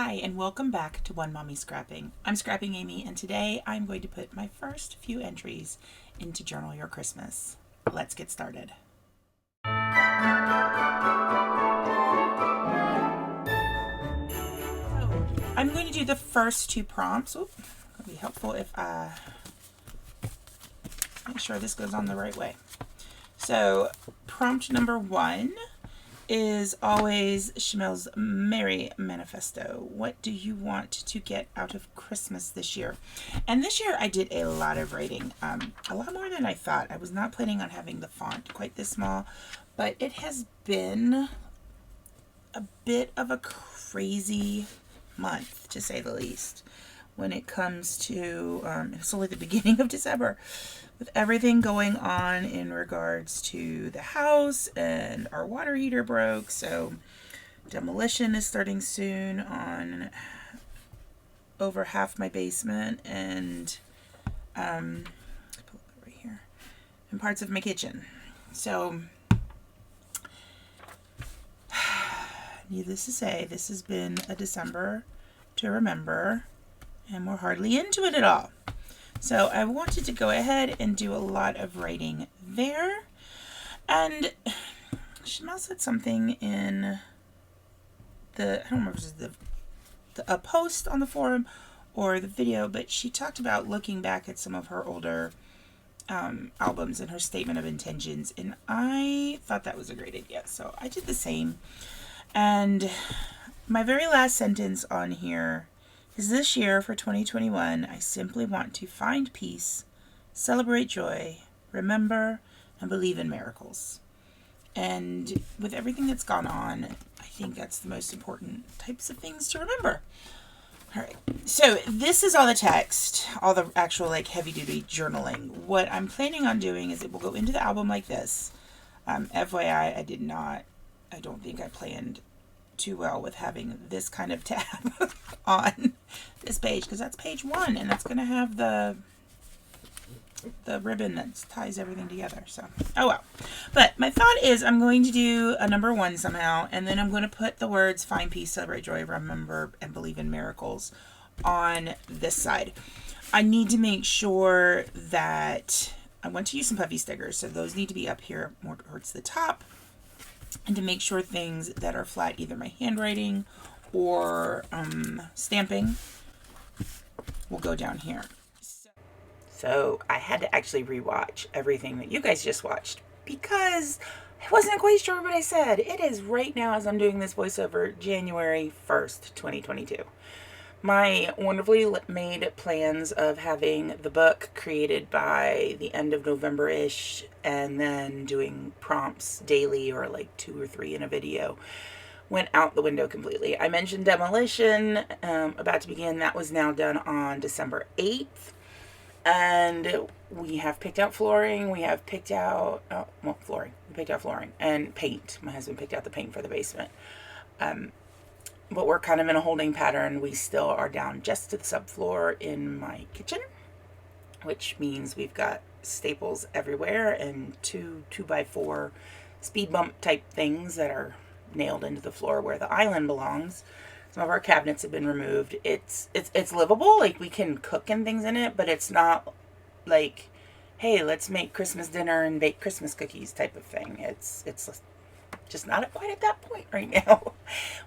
Hi, and welcome back to One Mommy Scrapping. I'm Scrapping Amy, and today I'm going to put my first few entries into Journal Your Christmas. Let's get started. So, I'm going to do the first two prompts. It's going to be helpful if I make sure this goes on the right way. So, prompt number 1 is always Chamel's Merry Manifesto. What do you want to get out of Christmas this year? And this year I did a lot of writing, a lot more than I thought. I was not planning on having the font quite this small, but it has been a bit of a crazy month, to say the least, when it comes to, it's only the beginning of December, with everything going on in regards to the house, and our water heater broke, so demolition is starting soon on over half my basement and right here and parts of my kitchen. So needless to say, this has been a December to remember, and we're hardly into it at all. So I wanted to go ahead and do a lot of writing there. And Chamel said something in the, I don't remember if it was a post on the forum or the video, but she talked about looking back at some of her older albums and her statement of intentions. And I thought that was a great idea. So I did the same. And my very last sentence on here is, this year for 2021, I simply want to find peace, celebrate joy, remember, and believe in miracles. And with everything that's gone on, I think that's the most important types of things to remember. All right, so this is all the text, all the actual heavy-duty journaling. What I'm planning on doing is it will go into the album like this. FYI, I don't think I planned too well with having this kind of tab on this page, because that's page 1, and that's going to have the ribbon that ties everything together. So, oh well. But my thought is I'm going to do a number 1 somehow, and then I'm going to put the words find peace, celebrate joy, remember, and believe in miracles on this side. I need to make sure that I want to use some puffy stickers, so those need to be up here more towards the top. And to make sure things that are flat, either my handwriting or stamping, will go down here. So I had to actually rewatch everything that you guys just watched, because I wasn't quite sure what I said. It is right now, as I'm doing this voiceover, January 1st, 2022. My wonderfully made plans of having the book created by the end of November-ish, and then doing prompts daily, or 2 or 3 in a video, went out the window completely. I mentioned demolition about to begin. That was now done on December 8th. And we have picked out flooring. We have picked out, flooring. We picked out flooring and paint. My husband picked out the paint for the basement. But we're kind of in a holding pattern. We still are down just to the subfloor in my kitchen, which means we've got staples everywhere and 2x4 speed bump type things that are nailed into the floor where the island belongs. Some of our cabinets have been removed. It's livable. We can cook and things in it, but it's not like, hey, let's make Christmas dinner and bake Christmas cookies type of thing. It's just not quite at that point right now.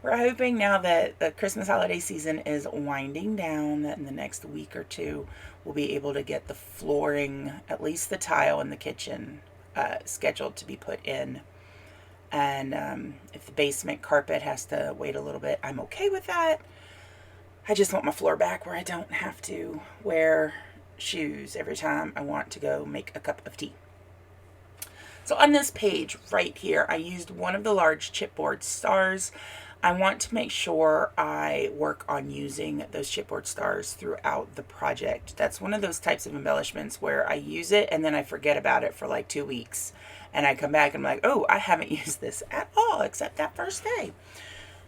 We're hoping now that the Christmas holiday season is winding down, that in the next week or 2 we'll be able to get the flooring, at least the tile in the kitchen, scheduled to be put in. And if the basement carpet has to wait a little bit, I'm okay with that. I just want my floor back where I don't have to wear shoes every time I want to go make a cup of tea. So on this page right here, I used one of the large chipboard stars. I want to make sure I work on using those chipboard stars throughout the project. That's one of those types of embellishments where I use it and then I forget about it for 2 weeks. And I come back and I'm like, oh, I haven't used this at all except that first day.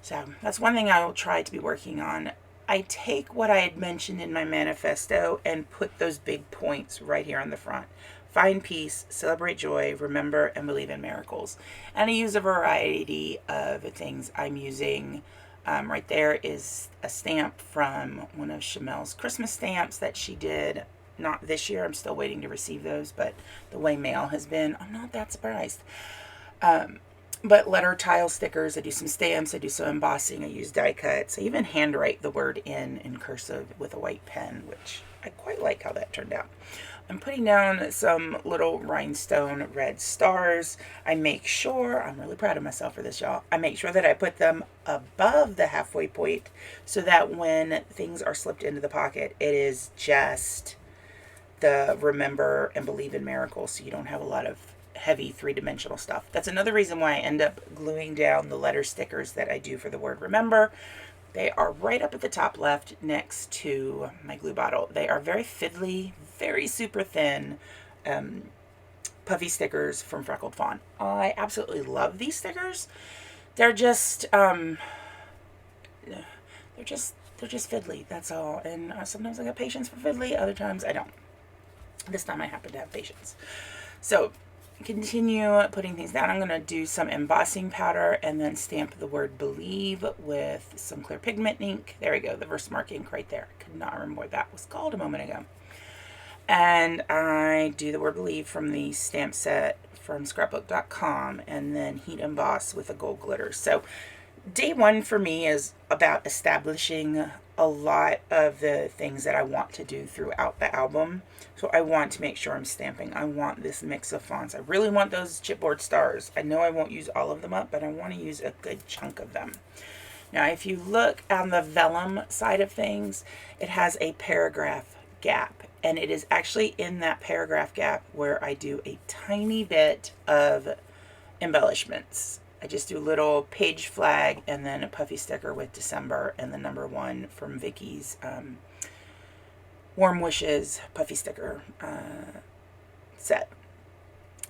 So that's one thing I will try to be working on. I take what I had mentioned in my manifesto and put those big points right here on the front. Find peace, celebrate joy, remember, and believe in miracles. And I use a variety of things. I'm using Right there is a stamp from one of Chamel's Christmas stamps that she did. Not this year. I'm still waiting to receive those, but the way mail has been, I'm not that surprised. But letter tile stickers, I do some stamps, I do some embossing, I use die cuts. I even handwrite the word in cursive with a white pen, which I quite like how that turned out. I'm putting down some little rhinestone red stars. I make sure, I'm really proud of myself for this, y'all. I make sure that I put them above the halfway point so that when things are slipped into the pocket, it is just the remember and believe in miracles, so you don't have a lot of heavy three-dimensional stuff. That's another reason why I end up gluing down the letter stickers that I do for the word remember. They are right up at the top left next to my glue bottle. They are very fiddly, very super thin puffy stickers from Freckled Fawn. I absolutely love these stickers. They're just fiddly, that's all. And sometimes I got patience for fiddly, other times I don't. This time I happen to have patience. So continue putting things down. I'm going to do some embossing powder and then stamp the word believe with some clear pigment ink. There we go, the Versamark ink right there. I could not remember what that was called a moment ago. And I do the word believe from the stamp set from scrapbook.com and then heat emboss with a gold glitter. So day one for me is about establishing a lot of the things that I want to do throughout the album. So I want to make sure I'm stamping. I want this mix of fonts. I really want those chipboard stars. I know I won't use all of them up, but I want to use a good chunk of them. Now, if you look on the vellum side of things, it has a paragraph gap. And it is actually in that paragraph gap where I do a tiny bit of embellishments. I just do a little page flag and then a puffy sticker with December and the number 1 from Vicky's Warm Wishes puffy sticker set.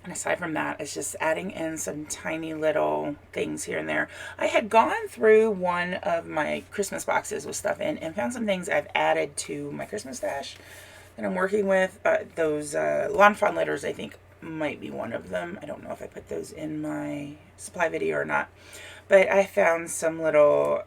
And aside from that, it's just adding in some tiny little things here and there. I had gone through one of my Christmas boxes with stuff in and found some things I've added to my Christmas stash that I'm working with. Those Lawn Fawn letters, I think, might be one of them. I don't know if I put those in my supply video or not. But I found some little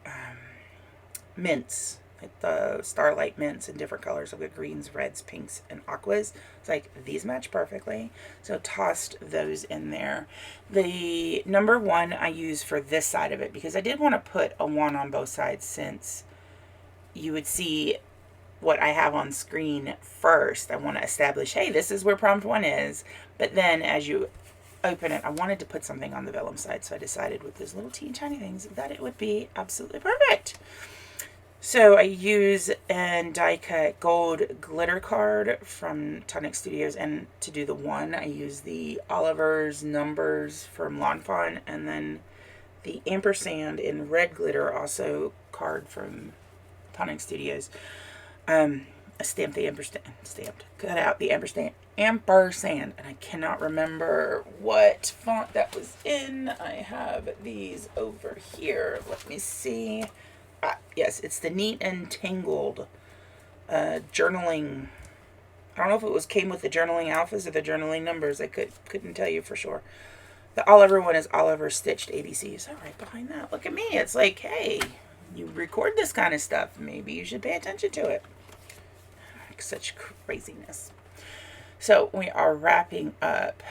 mints, like the Starlight mints in different colors. I've got greens, reds, pinks, and aquas. It's like, these match perfectly. So tossed those in there. The number 1 I use for this side of it because I did want to put a 1 on both sides since you would see what I have on screen first. I want to establish, hey, this is where prompt 1 is. But then as you open it, I wanted to put something on the vellum side. So I decided with those little teeny tiny things that it would be absolutely perfect. So I use and die cut gold glitter card from Tonic Studios. And to do the 1, I use the Oliver's Numbers from Lawn Fawn. And then the ampersand in red glitter, also card from Tonic Studios. I stamped the cut out the ampersand, and I cannot remember what font that was in. I have these over here. Let me see. Yes, it's the Neat and Tangled journaling. I don't know if it came with the journaling alphas or the journaling numbers. I couldn't tell you for sure. The Oliver one is Oliver Stitched ABC. So right behind that, look at me. It's like, hey, you record this kind of stuff. Maybe you should pay attention to it. Such craziness. So we are wrapping up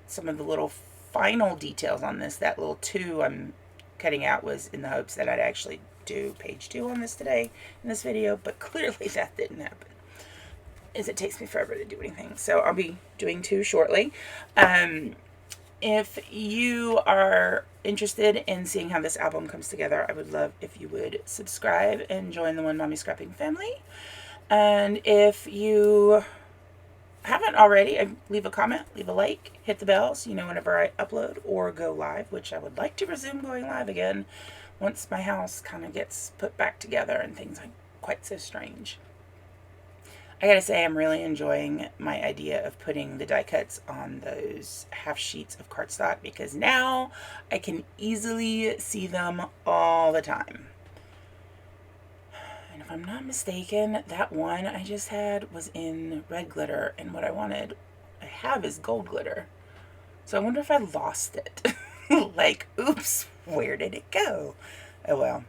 some of the little final details on this. That little 2 I'm cutting out was in the hopes that I'd actually do page 2 on this today in this video, but clearly that didn't happen, as it takes me forever to do anything. So I'll be doing 2 shortly. If you are interested in seeing how this album comes together, I would love if you would subscribe and join the One Mommy Scrapping family. And if you haven't already, leave a comment, leave a like, hit the bell so you know whenever I upload or go live, which I would like to resume going live again once my house kind of gets put back together and things aren't quite so strange. I gotta say, I'm really enjoying my idea of putting the die cuts on those half sheets of cardstock because now I can easily see them all the time. If I'm not mistaken, that one I just had was in red glitter, and what I have is gold glitter. So I wonder if I lost it. Like, oops, where did it go? Oh well.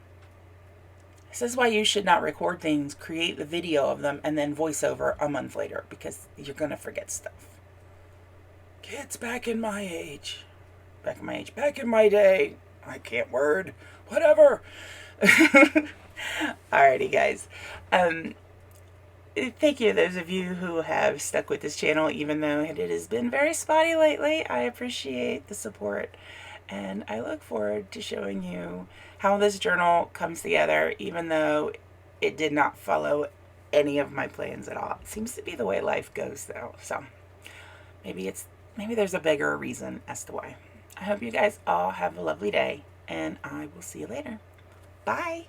This is why you should not record things, create the video of them, and then voice over a month later, because you're going to forget stuff. Kids back in my age. Back in my day. I can't word. Whatever. Alrighty, guys. Thank you to those of you who have stuck with this channel, even though it has been very spotty lately. I appreciate the support, and I look forward to showing you how this journal comes together, even though it did not follow any of my plans at all. It seems to be the way life goes, though, so maybe there's a bigger reason as to why. I hope you guys all have a lovely day, and I will see you later. Bye!